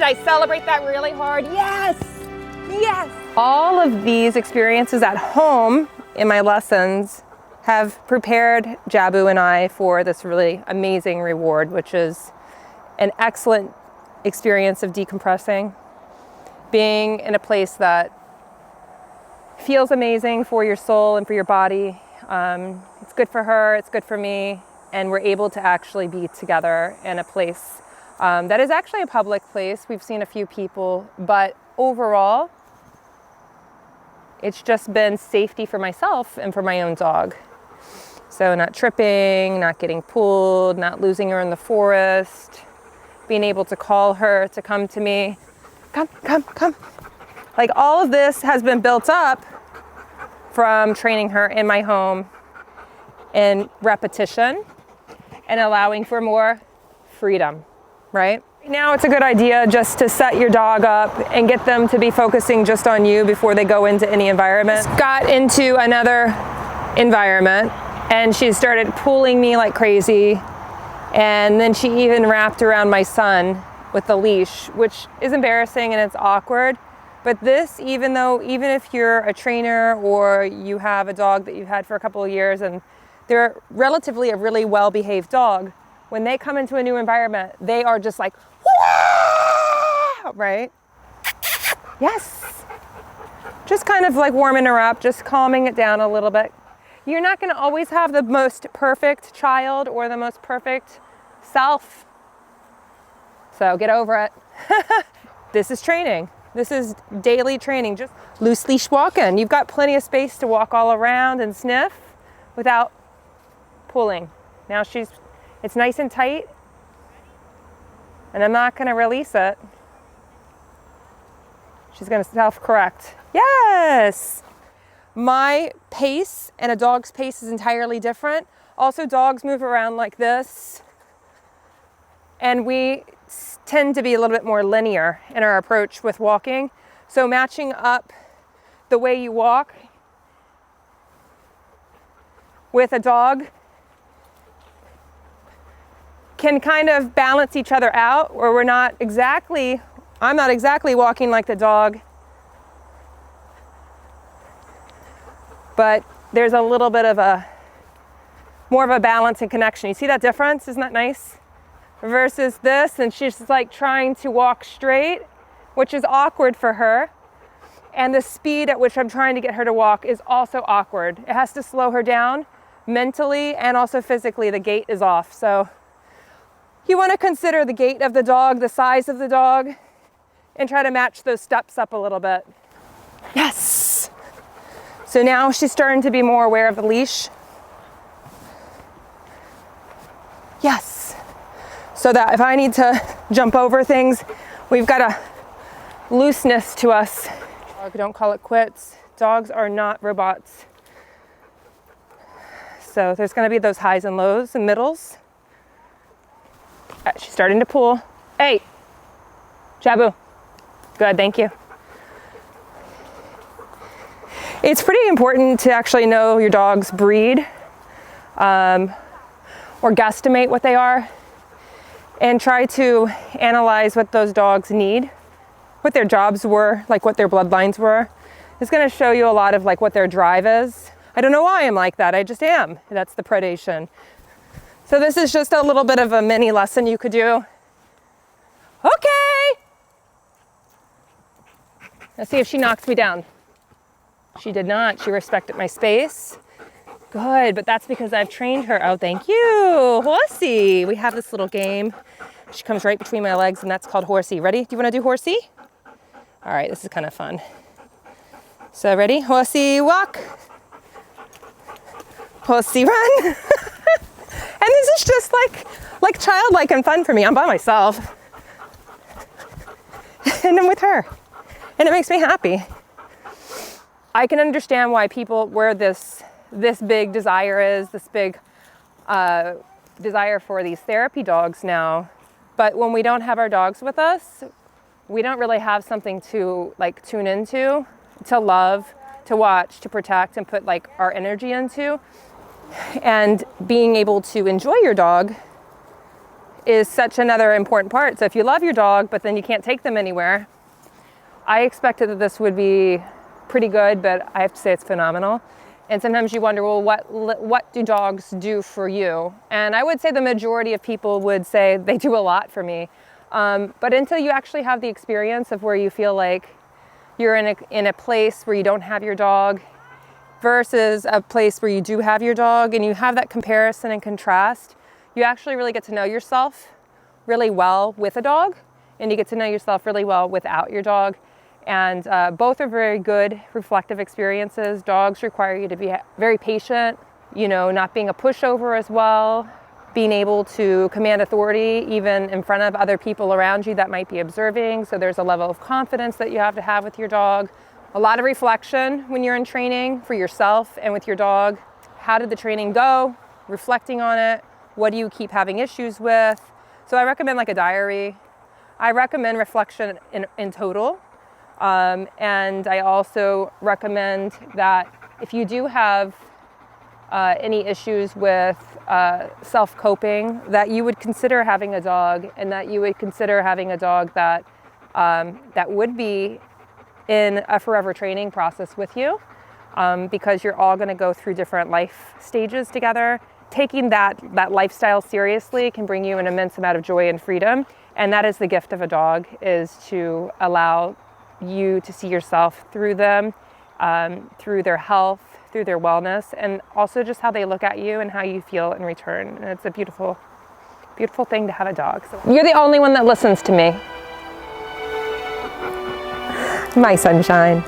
I celebrate that really hard? Yes, yes. All of these experiences at home in my lessons have prepared Jabu and I for this really amazing reward, which is an excellent experience of decompressing, being in a place that feels amazing for your soul and for your body. It's good for her, it's good for me, and we're able to actually be together in a place that is actually a public place. We've seen a few people, but overall, it's just been safety for myself and for my own dog. So not tripping, not getting pulled, not losing her in the forest, being able to call her to come to me. Come, come, come. Like all of this has been built up from training her in my home and repetition and allowing for more freedom, right? Now it's a good idea just to set your dog up and get them to be focusing just on you before they go into any environment. Got into another environment and she started pulling me like crazy. And then she even wrapped around my son with the leash, which is embarrassing and it's awkward. But this, even if you're a trainer or you have a dog that you've had for a couple of years and they're relatively a really well-behaved dog, when they come into a new environment, they are just like, wah! Right? Yes. Just kind of like warming her up, just calming it down a little bit. You're not going to always have the most perfect child or the most perfect self. So get over it. This is training. This is daily training, just loose leash walking. You've got plenty of space to walk all around and sniff without pulling. Now it's nice and tight, and I'm not going to release it. She's going to self-correct. Yes! My pace and a dog's pace is entirely different. Also, dogs move around like this, and we tend to be a little bit more linear in our approach with walking. So matching up the way you walk with a dog can kind of balance each other out, where I'm not exactly walking like the dog, but there's a little bit of more of a balance and connection. You see that difference? Isn't that nice? Versus this, and she's just like trying to walk straight, which is awkward for her. And the speed at which I'm trying to get her to walk is also awkward. It has to slow her down mentally and also physically. The gait is off. So you want to consider the gait of the dog, the size of the dog, and try to match those steps up a little bit. Yes. So now she's starting to be more aware of the leash. Yes. So that if I need to jump over things, we've got a looseness to us. Don't call it quits. Dogs are not robots. So there's going to be those highs and lows and middles. She's starting to pull. Hey, Jabu. Good, thank you. It's pretty important to actually know your dog's breed or guesstimate what they are, and try to analyze what those dogs need, what their jobs were, like what their bloodlines were. It's going to show you a lot of like what their drive is. I don't know why I'm like that. I just am. That's the predation. So this is just a little bit of a mini lesson you could do. Okay. Let's see if she knocks me down. She did not. She respected my space. Good, but that's because I've trained her. Oh, thank you. Horsey. We have this little game. She comes right between my legs, and that's called Horsey. Ready? Do you want to do Horsey? All right, this is kind of fun. So ready? Horsey walk. Horsey run. And this is just like childlike and fun for me. I'm by myself. And I'm with her. And it makes me happy. I can understand why people, where this big desire is, this big desire for these therapy dogs now. But when we don't have our dogs with us, we don't really have something to like tune into, to love, to watch, to protect, and put like our energy into. And being able to enjoy your dog is such another important part. So if you love your dog, but then you can't take them anywhere, I expected that this would be pretty good, but I have to say it's phenomenal. And sometimes you wonder, well, what do dogs do for you? And I would say the majority of people would say they do a lot for me. But until you actually have the experience of where you feel like you're in a place where you don't have your dog versus a place where you do have your dog, and you have that comparison and contrast, you actually really get to know yourself really well with a dog, and you get to know yourself really well without your dog. And both are very good reflective experiences. Dogs require you to be very patient, you know, not being a pushover as well, being able to command authority even in front of other people around you that might be observing. So there's a level of confidence that you have to have with your dog. A lot of reflection when you're in training for yourself and with your dog. How did the training go? Reflecting on it. What do you keep having issues with? So I recommend like a diary. I recommend reflection in total. And I also recommend that if you do have any issues with self-coping, that you would consider having a dog, and that you would consider having a dog that that would be in a forever training process with you, because you're all going to go through different life stages together. Taking that lifestyle seriously can bring you an immense amount of joy and freedom, and that is the gift of a dog, is to allow you to see yourself through them, through their health, through their wellness, and also just how they look at you and how you feel in return. And it's a beautiful, beautiful thing to have a dog. So you're the only one that listens to me. My sunshine.